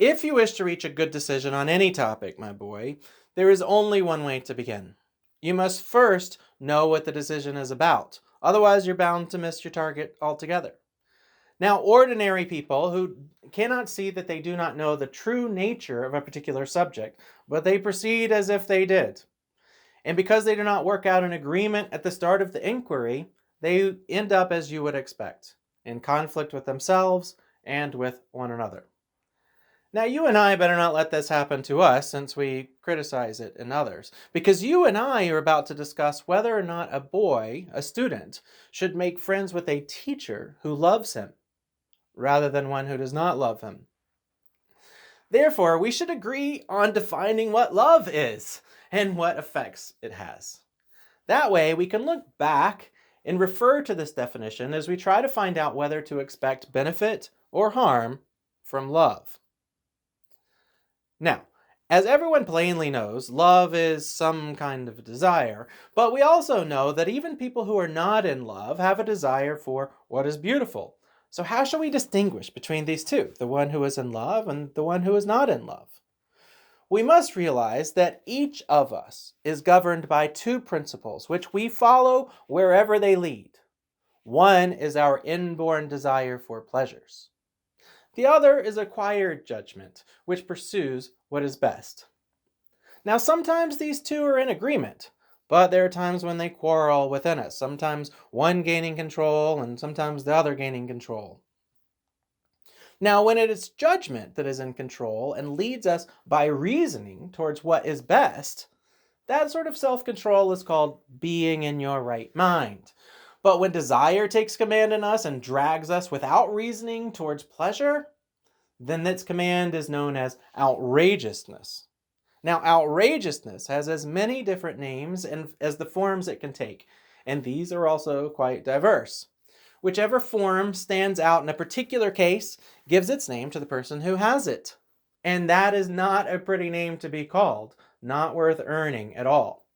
If you wish to reach a good decision on any topic, my boy, there is only one way to begin. You must first know what the decision is about. Otherwise, you're bound to miss your target altogether. Now, ordinary people who cannot see that they do not know the true nature of a particular subject, but they proceed as if they did. And because they do not work out an agreement at the start of the inquiry, they end up as you would expect, in conflict with themselves and with one another. Now, you and I better not let this happen to us since we criticize it in others, because you and I are about to discuss whether or not a boy, a student, should make friends with a teacher who loves him, rather than one who does not love him. Therefore, we should agree on defining what love is and what effects it has. That way, we can look back and refer to this definition as we try to find out whether to expect benefit or harm from love. Now, as everyone plainly knows, love is some kind of desire, but we also know that even people who are not in love have a desire for what is beautiful. So how shall we distinguish between these two, the one who is in love and the one who is not in love? We must realize that each of us is governed by two principles, which we follow wherever they lead. One is our inborn desire for pleasures. The other is acquired judgment, which pursues what is best. Now, sometimes these two are in agreement, but there are times when they quarrel within us, sometimes one gaining control and sometimes the other gaining control. Now, when it is judgment that is in control and leads us by reasoning towards what is best, that sort of self-control is called being in your right mind. But when desire takes command in us and drags us without reasoning towards pleasure, then its command is known as outrageousness. Now, outrageousness has as many different names as the forms it can take, and these are also quite diverse. Whichever form stands out in a particular case gives its name to the person who has it. And that is not a pretty name to be called, not worth earning at all.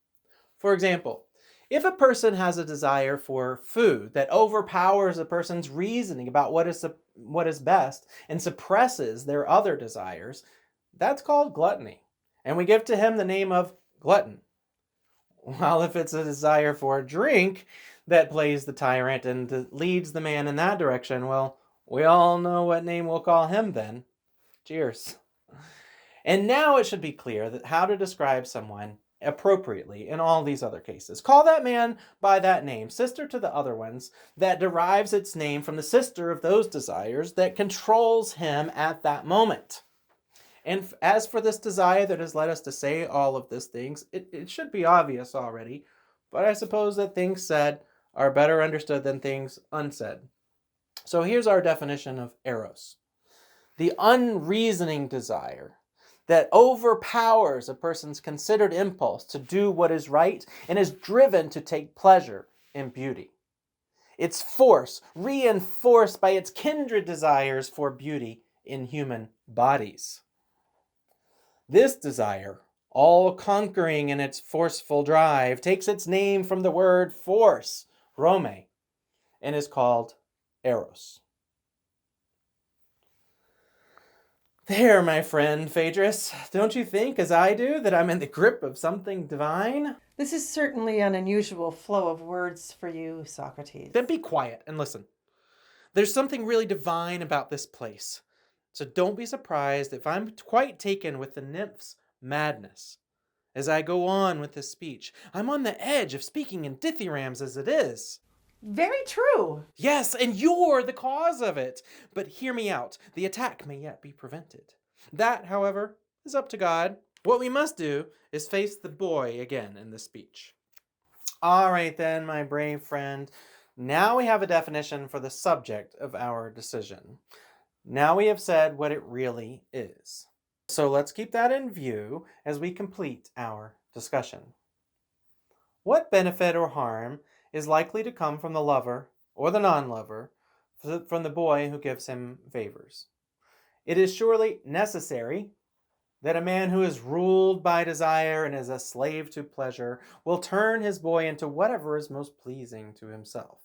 For example, if a person has a desire for food that overpowers a person's reasoning about what is best and suppresses their other desires, that's called gluttony. And we give to him the name of glutton. While if it's a desire for a drink that plays the tyrant and leads the man in that direction, well, we all know what name we'll call him then. Cheers. And now it should be clear that how to describe someone appropriately in all these other cases. Call that man by that name, sister to the other ones, that derives its name from the sister of those desires that controls him at that moment. And as for this desire that has led us to say all of these things, it should be obvious already, but I suppose that things said are better understood than things unsaid. So here's our definition of eros. The unreasoning desire that overpowers a person's considered impulse to do what is right and is driven to take pleasure in beauty. Its force reinforced by its kindred desires for beauty in human bodies. This desire, all-conquering in its forceful drive, takes its name from the word force, rome, and is called eros. There, my friend Phaedrus, don't you think, as I do, that I'm in the grip of something divine? This is certainly an unusual flow of words for you, Socrates. Then be quiet and listen. There's something really divine about this place. So don't be surprised if I'm quite taken with the nymph's madness. As I go on with this speech, I'm on the edge of speaking in dithyrambs as it is. Very true. Yes, and you're the cause of it. But hear me out. The attack may yet be prevented. That, however, is up to God. What we must do is face the boy again in the speech. All right then, my brave friend. Now we have a definition for the subject of our decision. Now we have said what it really is. So let's keep that in view as we complete our discussion. What benefit or harm is likely to come from the lover or the non-lover, from the boy who gives him favors? It is surely necessary that a man who is ruled by desire and is a slave to pleasure will turn his boy into whatever is most pleasing to himself.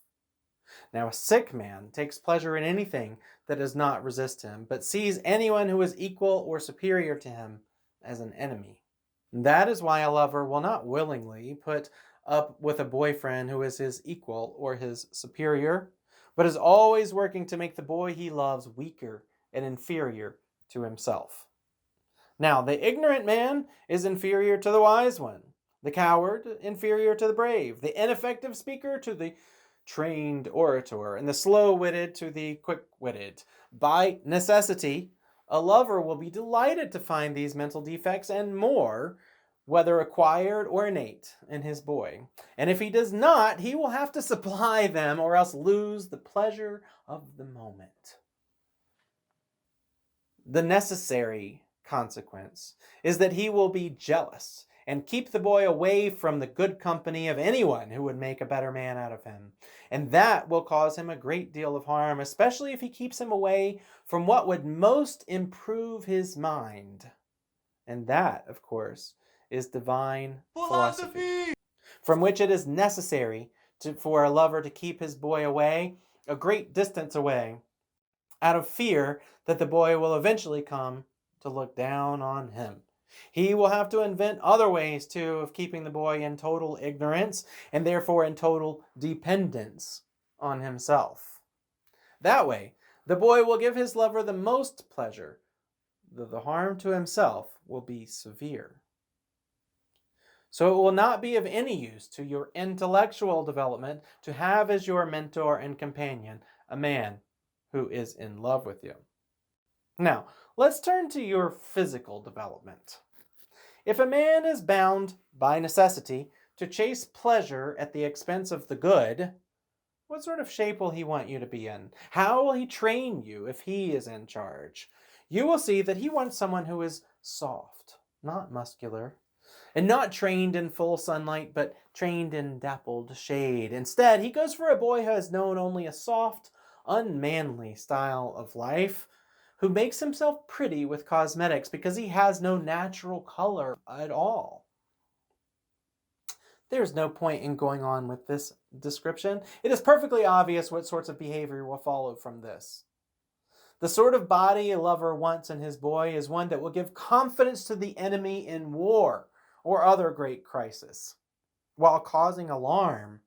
Now, a sick man takes pleasure in anything that does not resist him, but sees anyone who is equal or superior to him as an enemy. That is why a lover will not willingly put up with a boyfriend who is his equal or his superior, but is always working to make the boy he loves weaker and inferior to himself. Now, the ignorant man is inferior to the wise one, the coward inferior to the brave, the ineffective speaker to the trained orator, and the slow-witted to the quick-witted. By necessity, a lover will be delighted to find these mental defects and more, whether acquired or innate, in his boy. And if he does not, he will have to supply them or else lose the pleasure of the moment. The necessary consequence is that he will be jealous and keep the boy away from the good company of anyone who would make a better man out of him. And that will cause him a great deal of harm, especially if he keeps him away from what would most improve his mind. And that, of course, is divine philosophy, from which it is necessary for a lover to keep his boy away, a great distance away, out of fear that the boy will eventually come to look down on him. He will have to invent other ways, too, of keeping the boy in total ignorance and therefore in total dependence on himself. That way, the boy will give his lover the most pleasure, though the harm to himself will be severe. So it will not be of any use to your intellectual development to have as your mentor and companion a man who is in love with you. Now, let's turn to your physical development. If a man is bound by necessity to chase pleasure at the expense of the good, what sort of shape will he want you to be in? How will he train you if he is in charge? You will see that he wants someone who is soft, not muscular, and not trained in full sunlight, but trained in dappled shade. Instead, he goes for a boy who has known only a soft, unmanly style of life, who makes himself pretty with cosmetics because he has no natural color at all. There's no point in going on with this description. It is perfectly obvious what sorts of behavior will follow from this. The sort of body a lover wants in his boy is one that will give confidence to the enemy in war or other great crisis, while causing alarm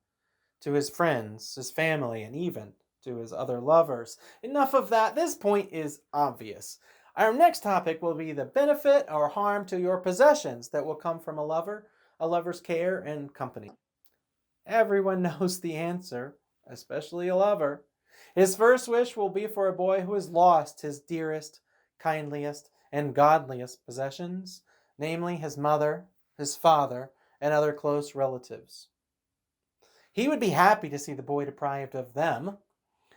to his friends, his family, and even to his other lovers. Enough of that. This point is obvious. Our next topic will be the benefit or harm to your possessions that will come from a lover's care and company. Everyone knows the answer, especially a lover. His first wish will be for a boy who has lost his dearest, kindliest, and godliest possessions, namely his mother, his father, and other close relatives. He would be happy to see the boy deprived of them,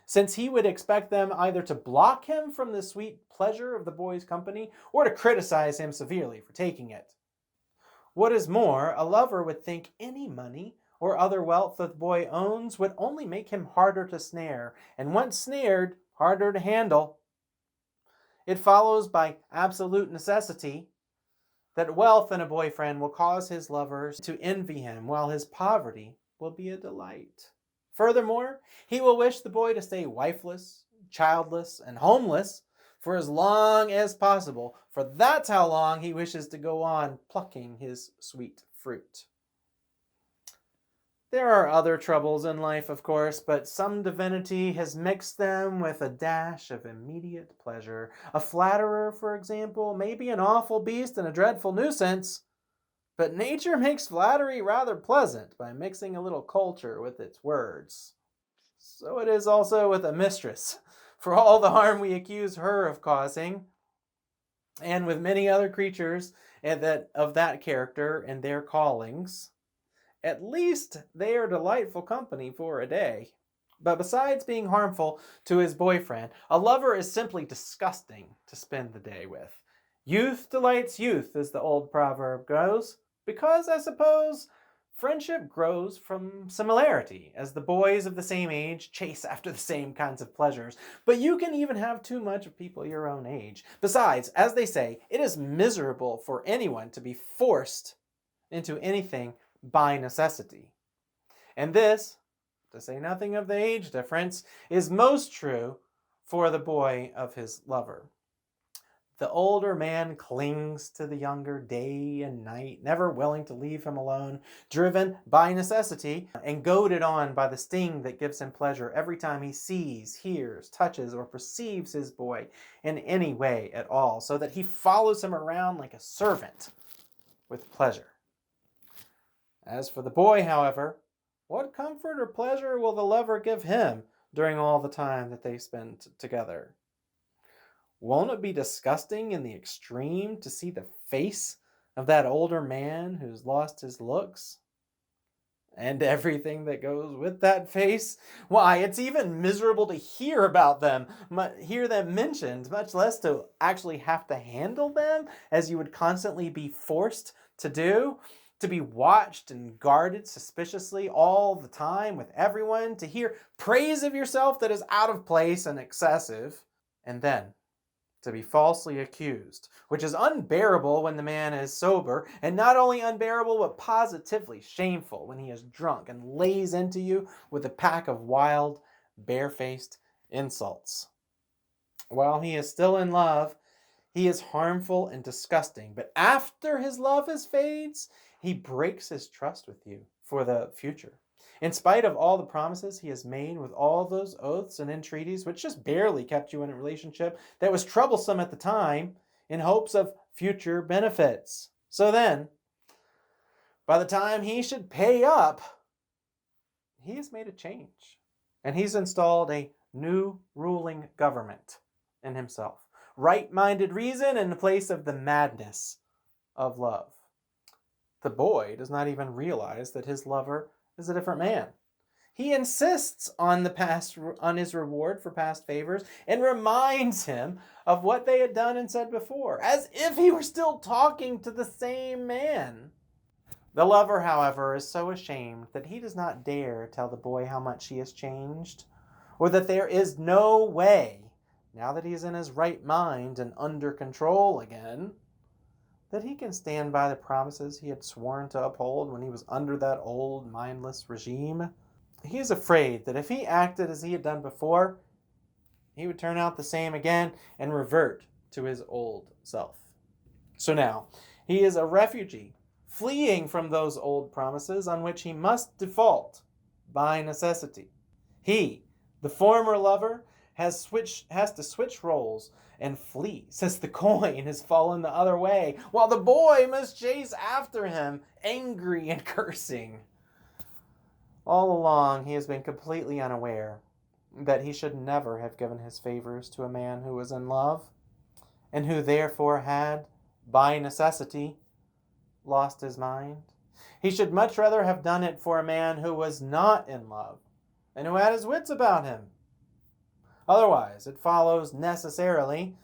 since he would expect them either to block him from the sweet pleasure of the boy's company or to criticize him severely for taking it. What is more, a lover would think any money or other wealth that the boy owns would only make him harder to snare, and once snared, harder to handle. It follows by absolute necessity that wealth in a boyfriend will cause his lovers to envy him, while his poverty will be a delight. Furthermore, he will wish the boy to stay wifeless, childless, and homeless for as long as possible, for that's how long he wishes to go on plucking his sweet fruit. There are other troubles in life, of course, but some divinity has mixed them with a dash of immediate pleasure. A flatterer, for example, may be an awful beast and a dreadful nuisance, but nature makes flattery rather pleasant by mixing a little culture with its words. So it is also with a mistress, for all the harm we accuse her of causing, and with many other creatures of that character and their callings. At least they are delightful company for a day. But besides being harmful to his boyfriend, a lover is simply disgusting to spend the day with. Youth delights youth, as the old proverb goes, because, I suppose, friendship grows from similarity, as the boys of the same age chase after the same kinds of pleasures. But you can even have too much of people your own age. Besides, as they say, it is miserable for anyone to be forced into anything by necessity. And this, to say nothing of the age difference, is most true for the boy of his lover. The older man clings to the younger day and night, never willing to leave him alone, driven by necessity and goaded on by the sting that gives him pleasure every time he sees, hears, touches, or perceives his boy in any way at all, so that he follows him around like a servant with pleasure. As for the boy, however, what comfort or pleasure will the lover give him during all the time that they spend together? Won't it be disgusting in the extreme to see the face of that older man who's lost his looks? And everything that goes with that face? Why, it's even miserable to hear about them, hear them mentioned, much less to actually have to handle them, as you would constantly be forced to do. To be watched and guarded suspiciously all the time with everyone, to hear praise of yourself that is out of place and excessive, and then to be falsely accused, which is unbearable when the man is sober, and not only unbearable, but positively shameful when he is drunk and lays into you with a pack of wild, barefaced insults. While he is still in love, he is harmful and disgusting, but after his love fades, he breaks his trust with you for the future. In spite of all the promises he has made, with all those oaths and entreaties, which just barely kept you in a relationship that was troublesome at the time, in hopes of future benefits. So then, by the time he should pay up, he has made a change. And he's installed a new ruling government in himself. Right-minded reason in the place of the madness of love. The boy does not even realize that his lover is a different man. He insists on his reward for past favors and reminds him of what they had done and said before, as if he were still talking to the same man. The lover, however, is so ashamed that he does not dare tell the boy how much he has changed, or that there is no way, now that he is in his right mind and under control again, that he can stand by the promises he had sworn to uphold when he was under that old, mindless regime. He is afraid that if he acted as he had done before, he would turn out the same again and revert to his old self. So now, he is a refugee, fleeing from those old promises on which he must default by necessity. He, the former lover, has to switch roles and flee, since the coin has fallen the other way, while the boy must chase after him, angry and cursing. All along, he has been completely unaware that he should never have given his favors to a man who was in love, and who therefore had, by necessity, lost his mind. He should much rather have done it for a man who was not in love, and who had his wits about him. Otherwise, it follows necessarily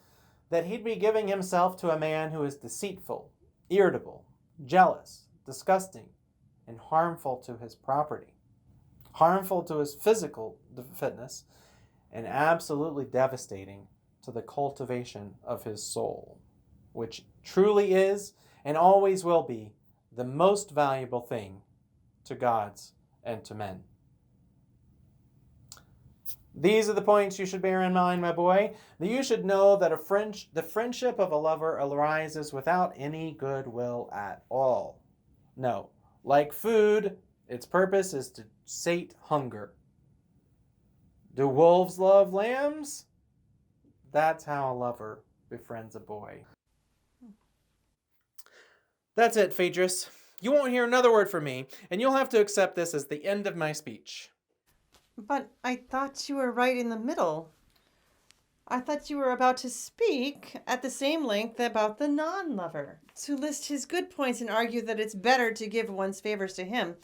that he'd be giving himself to a man who is deceitful, irritable, jealous, disgusting, and harmful to his property, harmful to his physical fitness, and absolutely devastating to the cultivation of his soul, which truly is and always will be the most valuable thing to gods and to men. These are the points you should bear in mind, my boy. That you should know that the friendship of a lover arises without any goodwill at all. No, like food, its purpose is to sate hunger. Do wolves love lambs? That's how a lover befriends a boy. That's it, Phaedrus. You won't hear another word from me, and you'll have to accept this as the end of my speech. But I thought you were right in the middle. I thought you were about to speak at the same length about the non-lover, to list his good points and argue that it's better to give one's favors to him.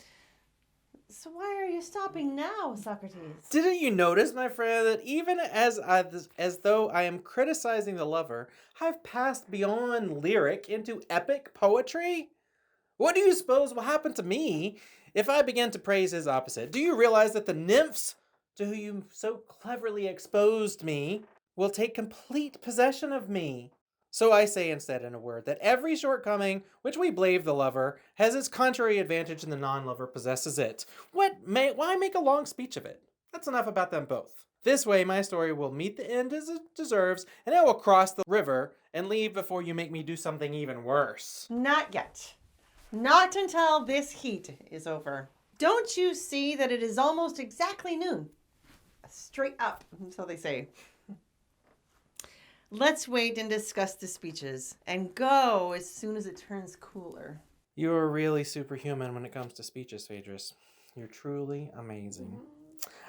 So why are you stopping now, Socrates? Didn't you notice, my friend, that even as though I am criticizing the lover, I've passed beyond lyric into epic poetry? What do you suppose will happen to me if I begin to praise his opposite? Do you realize that the nymphs to whom you so cleverly exposed me will take complete possession of me? So I say instead in a word that every shortcoming which we blame the lover has its contrary advantage and the non-lover possesses it. Why make a long speech of it? That's enough about them both. This way my story will meet the end as it deserves, and it will cross the river and leave before you make me do something even worse. Not yet. Not until this heat is over. Don't you see that it is almost exactly noon? Straight up, so they say. Let's wait and discuss the speeches and go as soon as it turns cooler. You're really superhuman when it comes to speeches, Phaedrus. You're truly amazing.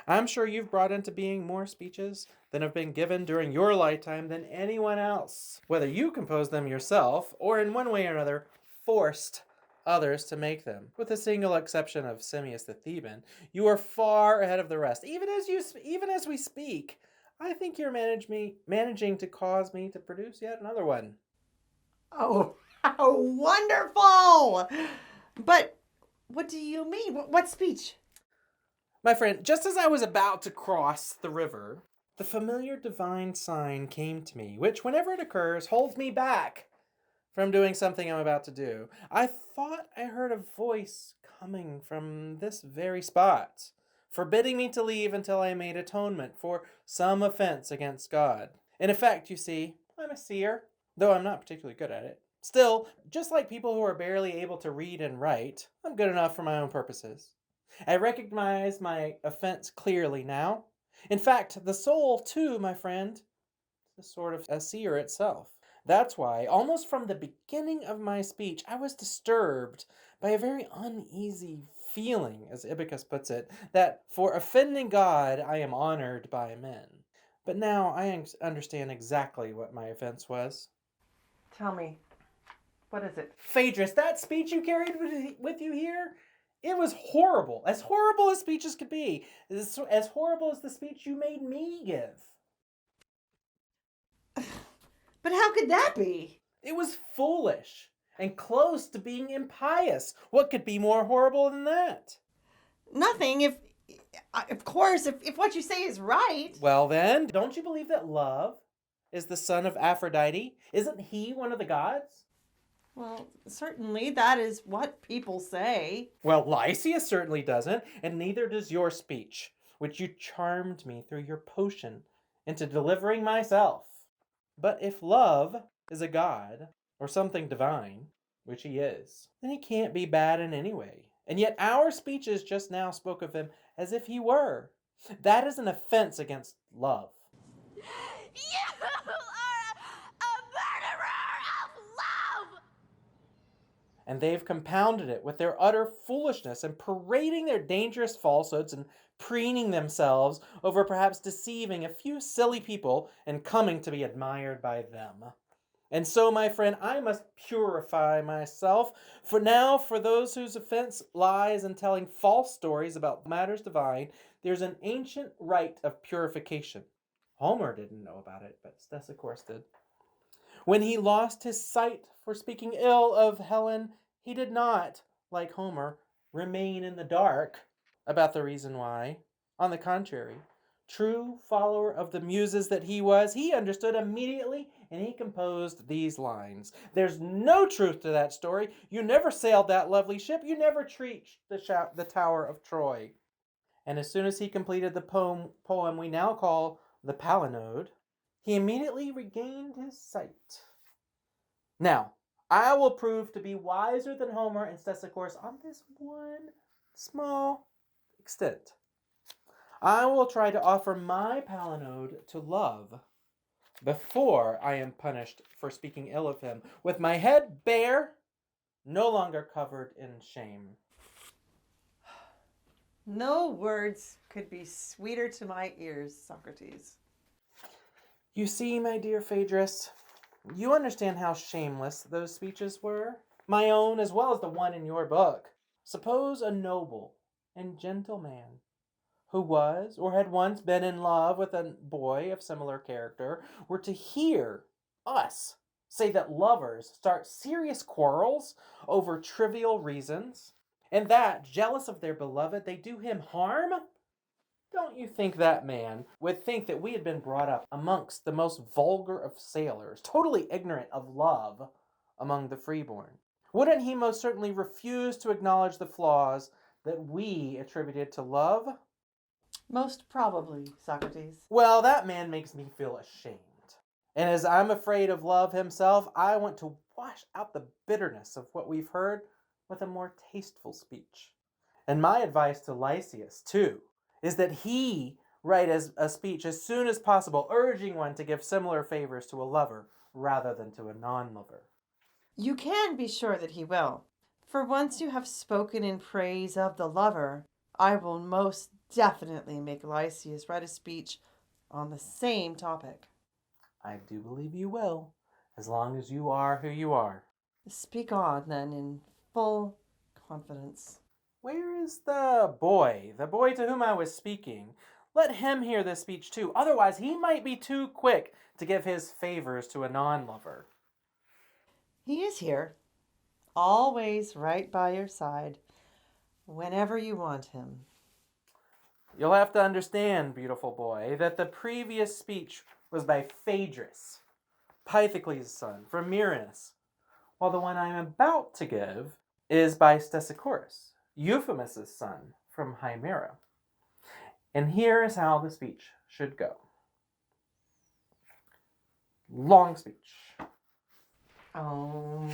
I'm sure you've brought into being more speeches than have been given during your lifetime than anyone else. Whether you composed them yourself or in one way or another forced others to make them. With the single exception of Simmias the Theban, you are far ahead of the rest. Even as we speak, I think you're managing to cause me to produce yet another one. Oh, how wonderful! But what do you mean? What speech? My friend, just as I was about to cross the river, the familiar divine sign came to me, which, whenever it occurs, holds me back from doing something I'm about to do. I thought I heard a voice coming from this very spot, forbidding me to leave until I made atonement for some offense against God. In effect, you see, I'm a seer, though I'm not particularly good at it. Still, just like people who are barely able to read and write, I'm good enough for my own purposes. I recognize my offense clearly now. In fact, the soul, too, my friend, is sort of a seer itself. That's why, almost from the beginning of my speech, I was disturbed by a very uneasy feeling, as Ibycus puts it, that for offending God I am honored by men. But now I understand exactly what my offense was. Tell me, what is it? Phaedrus, that speech you carried with you here, it was horrible. As horrible as speeches could be. As horrible as the speech you made me give. But how could that be? It was foolish and close to being impious. What could be more horrible than that? Nothing, if what you say is right. Well then, don't you believe that love is the son of Aphrodite? Isn't he one of the gods? Well, certainly that is what people say. Well, Lysias certainly doesn't, and neither does your speech, which you charmed me through your potion into delivering myself. But if love is a god, or something divine, which he is, then he can't be bad in any way. And yet our speeches just now spoke of him as if he were. That is an offense against love. You are a murderer of love! And they've compounded it with their utter foolishness and parading their dangerous falsehoods and preening themselves over perhaps deceiving a few silly people and coming to be admired by them. And so, my friend, I must purify myself. For now, for those whose offense lies in telling false stories about matters divine, there's an ancient rite of purification. Homer didn't know about it, but Stesichorus did. When he lost his sight for speaking ill of Helen, he did not, like Homer, remain in the dark about the reason why. On the contrary, true follower of the muses that he was, he understood immediately and he composed these lines. There's no truth to that story. You never sailed that lovely ship. You never reached the Tower of Troy. And as soon as he completed the poem we now call the Palinode, he immediately regained his sight. Now, I will prove to be wiser than Homer and Stesichorus on this one small extent. I will try to offer my palinode to love before I am punished for speaking ill of him, with my head bare, no longer covered in shame. No words could be sweeter to my ears, Socrates. You see, my dear Phaedrus, you understand how shameless those speeches were, my own as well as the one in your book. Suppose a noble and gentle man who was or had once been in love with a boy of similar character were to hear us say that lovers start serious quarrels over trivial reasons, and that, jealous of their beloved, they do him harm. Don't you think that man would think that we had been brought up amongst the most vulgar of sailors, totally ignorant of love among the freeborn? Wouldn't he most certainly refuse to acknowledge the flaws that we attributed to love? Most probably, Socrates. Well, that man makes me feel ashamed. And as I'm afraid of love himself, I want to wash out the bitterness of what we've heard with a more tasteful speech. And my advice to Lysias, too, is that he write a speech as soon as possible, urging one to give similar favors to a lover rather than to a non-lover. You can be sure that he will. For once you have spoken in praise of the lover, I will most definitely make Lysias write a speech on the same topic. I do believe you will, as long as you are who you are. Speak on, then, in full confidence. Where is the boy to whom I was speaking? Let him hear this speech too, otherwise he might be too quick to give his favors to a non-lover. He is here, always right by your side, whenever you want him. You'll have to understand, beautiful boy, that the previous speech was by Phaedrus, Pythocles' son, from Myrnus, while the one I am about to give is by Stesichorus, Euphemus' son, from Himera. And here is how the speech should go. Long speech. Oh.